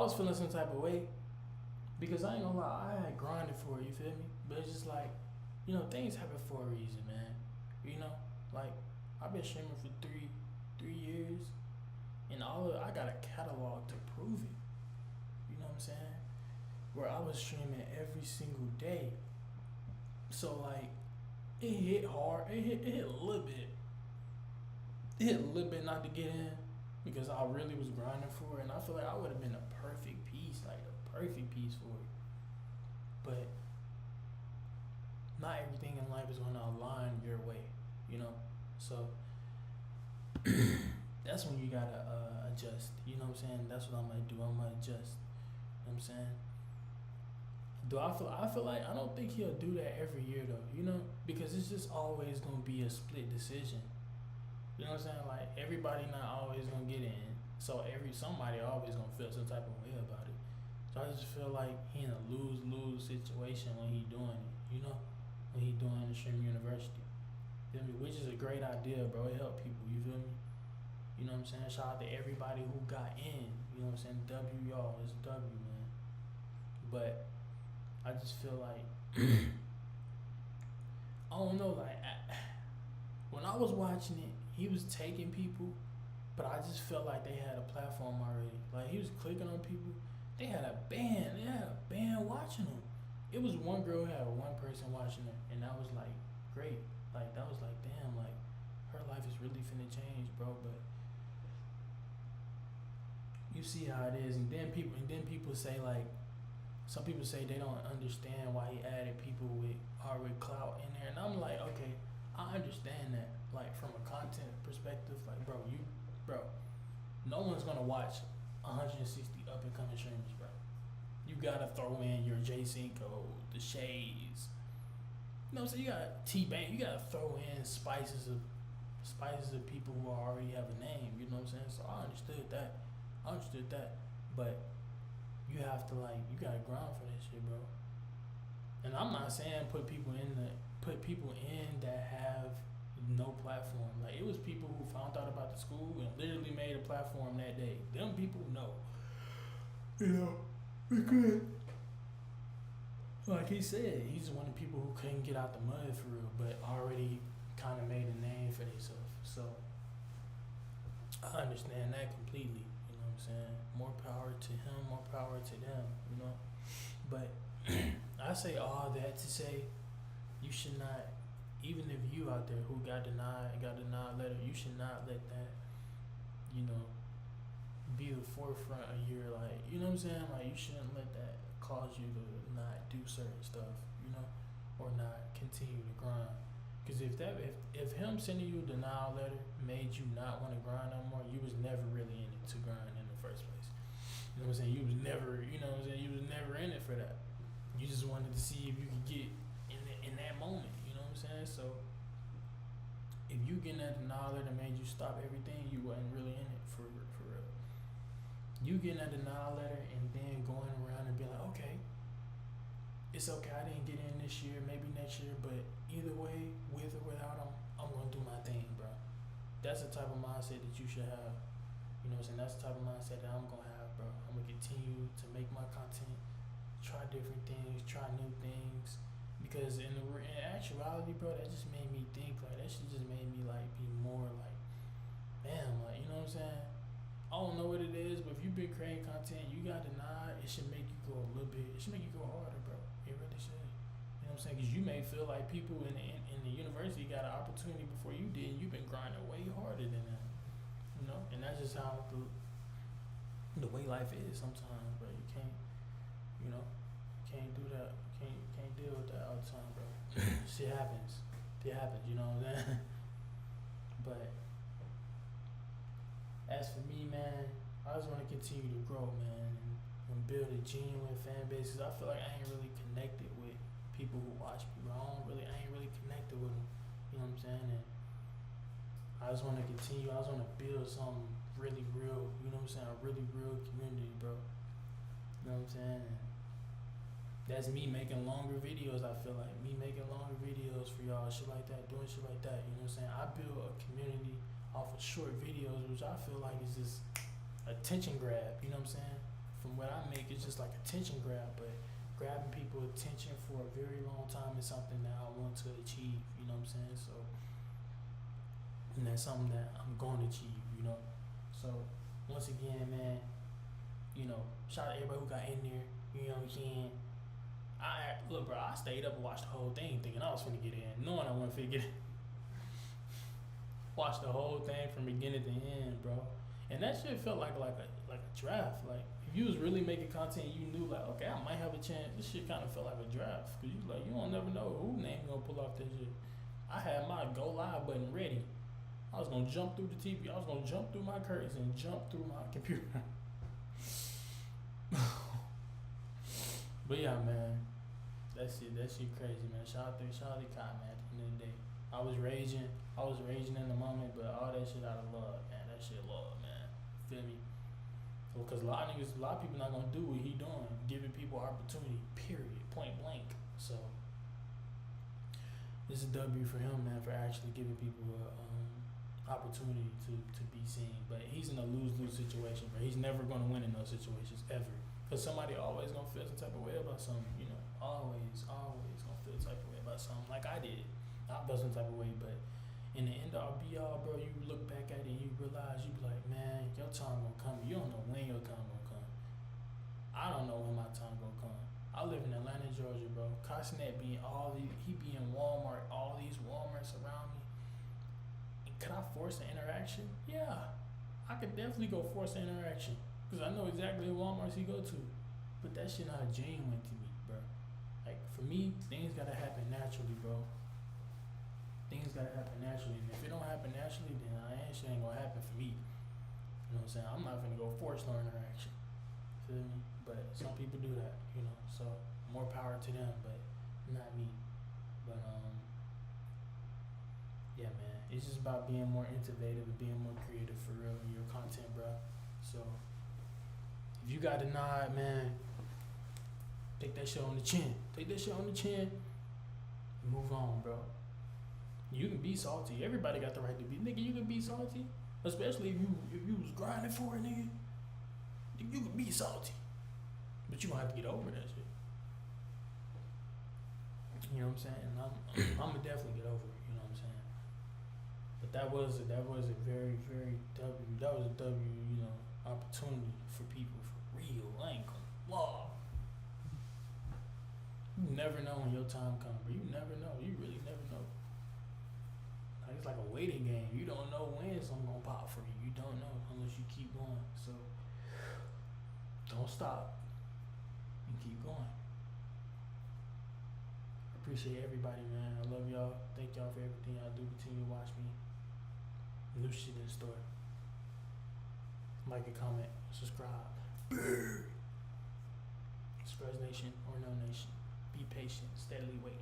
was feeling some type of way because I ain't gonna lie, I had grinded for it. You feel me? But it's just like, things happen for a reason, man. You know, like I've been streaming for three years, and I got a catalog to prove it. You know what I'm saying? Where I was streaming every single day. So like, it hit hard. It hit a little bit. It hit a little bit not to get in because I really was grinding for it, and I feel like I would have been a perfect piece, like a perfect piece for it. But not everything in life is gonna align your way, you know. So that's when you gotta adjust. You know what I'm saying? That's what I'm gonna do. I'm gonna adjust. You know what I'm saying? Do I feel like I don't think he'll do that every year though, because it's just always gonna be a split decision. You know what I'm saying? Like everybody not always gonna get in. So somebody always gonna feel some type of way about it. So I just feel like he in a lose situation when he doing it, when he doing the Stream University. Feel me? Which is a great idea, bro. It help people, you feel me? You know what I'm saying? Shout out to everybody who got in. You know what I'm saying? W y'all, it's W, man. But I just feel like I don't know, like when I was watching it, he was taking people, but I just felt like they had a platform already. Like he was clicking on people. They had a band. They had a band watching them. It was one girl who had one person watching her, and that was like great. Like that was like damn, like her life is really finna change, bro. But you see how it is, and then people say like. Some people say they don't understand why he added people with already clout in there, and I'm like, okay, I understand that, like from a content perspective, like bro, no one's gonna watch 160 up and coming streamers, bro. You gotta throw in your J-Cinco, the Shades, so you got T-Bang, you gotta throw in spices of people who already have a name, you know what I'm saying? So I understood that, but you have to you gotta grind for that shit, bro. And I'm not saying put people in that have no platform. Like it was people who found out about the school and literally made a platform that day. Them people know. Because like he said, he's one of the people who couldn't get out the mud for real, but already kind of made a name for themselves. So I understand that completely. Saying more power to him, more power to them, but I say all that to say you should not, even if you out there who got denied letter, you should not let that be the forefront of your, like, you know what I'm saying, like you shouldn't let that cause you to not do certain stuff, or not continue to grind. Because if him sending you a denial letter made you not want to grind no more, you was never really in it to grind in the first place. You know what I'm saying? You was never, you was never in it for that. You just wanted to see if you could get in that moment. You know what I'm saying? So if you getting that denial letter made you stop everything, you wasn't really in it for real. You getting that denial letter and then going around and being like, okay, it's okay, I didn't get in this year, maybe next year, but either way, with or without them, I'm gonna do my thing, bro. That's the type of mindset that you should have. You know what I'm saying? That's the type of mindset that I'm gonna have, bro. I'm gonna continue to make my content, try different things, try new things. Because in actuality, bro, that just made me think, like, that shit just made me, like, be more, like, damn, like, you know what I'm saying? I don't know what it is, but if you've been creating content, you got denied, it should make you go a little bit, it should make you go harder, bro. It really should. You know what I'm saying? Because you may feel like people in the university got an opportunity before you did, and you've been grinding way harder than them. And that's just how the way life is sometimes, bro. You can't do that. Can't deal with that all the time, bro. Shit happens. You know what I'm saying? But as for me, man, I just want to continue to grow, man, and build a genuine fan base. Cause I feel like I ain't really connected with people who watch me, bro. I ain't really connected with them. You know what I'm saying? And I just want to continue. I just want to build something really real. You know what I'm saying? A really real community, bro. You know what I'm saying? And that's me making longer videos. I feel like me making longer videos for y'all, shit like that, doing shit like that. You know what I'm saying? I build a community off of short videos, which I feel like is just attention grab. You know what I'm saying? from what I make, it's just like attention grab, but grabbing people's attention for a very long time is something that I want to achieve, you know what I'm saying? So, and that's something that I'm going to achieve, you know? So, once again, man, you know, shout out to everybody who got in there, you know what I'm saying? Look, bro, I stayed up and watched the whole thing thinking I was finna get in, knowing I wasn't finna get in. Watched the whole thing from beginning to end, bro. And that shit felt like a draft. Like if you was really making content, you knew like, okay, I might have a chance. This shit kind of felt like a draft, cause you don't never know who name gonna pull off this shit. I had my go live button ready. I was gonna jump through the TV. I was gonna jump through my curtains and jump through my computer. But yeah, man, that shit crazy, man. Shout out to Kai, man. At the end of the day, I was raging in the moment, but all that shit out of love, man. That shit love, man. Feel me? Because a lot of people not gonna do what he doing, giving people opportunity. Period. Point blank. So this is a W for him, man, for actually giving people a opportunity to be seen. But he's in a lose-lose situation, bro. He's never gonna win in those situations ever. Cause somebody always gonna feel some type of way about something, you know. Always gonna feel some type of way about something. Like I did. I felt some type of way, but in the end all be all, bro, you look back at it and you realize you be like, man, your time gonna come. You don't know when your time gonna come. I don't know when my time gonna come. I live in Atlanta, Georgia, bro. Castanet being he be in Walmart, all these Walmarts around me. Could I force an interaction? Yeah, I could definitely go force an interaction. Cause I know exactly what Walmarts he go to. But that shit not genuine to me, bro. Like for me, things gotta happen naturally, bro. Things gotta happen naturally, and if it don't happen naturally, then shit ain't gonna happen for me. You know what I'm saying? I'm not gonna go force no interaction. Feel me? But some people do that, you know. So more power to them, but not me. But yeah, man. It's just about being more innovative and being more creative for real in your content, bro. So if you got a nod, man, take that shit on the chin. Take that shit on the chin. And move on, bro. You can be salty. Everybody got the right to be. Nigga, you can be salty. Especially if you was grinding for it, nigga. You can be salty. But you gonna have to get over that shit. You know what I'm saying? And I'm gonna definitely get over it, you know what I'm saying? But that was a very, very W, you know, opportunity for people for real. I ain't gonna lie. You never know when your time comes, bro. You never know. You really never know. Like, it's like a waiting game. You don't know when something gonna pop for you. You don't know unless you keep going. So don't stop and keep going. I appreciate everybody, man. I love y'all. Thank y'all for everything y'all do. Continue to watch me. New shit in store. Like and comment, subscribe. Spurs Nation or no nation. Be patient, steadily waiting.